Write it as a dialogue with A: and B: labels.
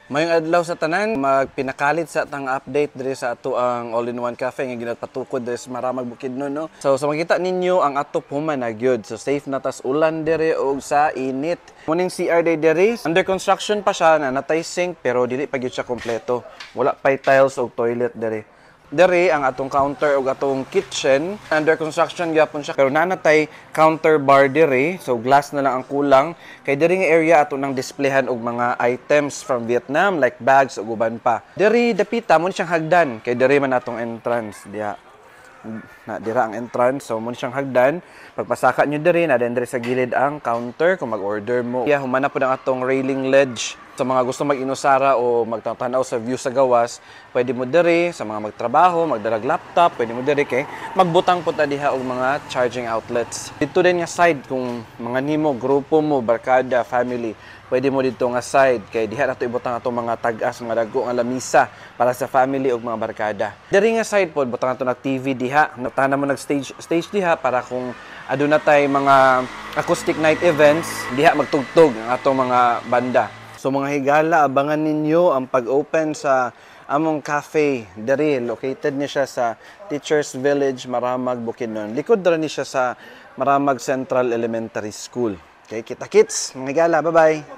A: Mayong adlaw sa tanan, magpinakalit sa tang update diri sa ato ang all-in-one cafe nga ginagpatukod diri sa Maramag Bukidnon, no. So sa makita ninyo ang ato human na gyud. So safe na tas ulan diri og sa init. Muning CR day diri, under construction pa siya na natay sink pero dili pa gyud siya kompleto. Wala pay tiles og toilet diri. Dere ang atong counter o atong kitchen, under construction gyapon siya pero nanatay counter bar dere, so glass na lang ang kulang. Kay dere nga area ato nang displayhan og mga items from Vietnam like bags ug uban pa. Dere dapita mo siyang hagdan kay dere man atong entrance diha. Na dira ang entrance, so mo siyang hagdan. Pagpasaka nyo dere na dere sa gilid ang counter kung mag-order mo. Kaya humana po ang atong railing ledge. Sa mga gusto mag-inusara o magtanaw sa view sa gawas, pwede mo dere sa mga magtrabaho, magdalag laptop, pwede mo dere kay magbutang po ta diha og mga charging outlets. Dito din nga side kung mga nimo, grupo mo, barkada, family, pwede mo dito nga side kay diha nato ibutang ato mga tag-as, mga dagko nga lamisa para sa family ug mga barkada. Diri nga side pod butang ato nag TV diha, natana mo nag stage diha para kung aduna tay mga acoustic night events, diha magtugtog ang atong mga banda. So mga higala, abangan ninyo ang pag-open sa among cafe. Diri, located niya siya sa Teachers Village, Maramag, Bukidnon. Likod rin niya siya sa Maramag Central Elementary School. Okay, kita-kits, mga higala, bye-bye!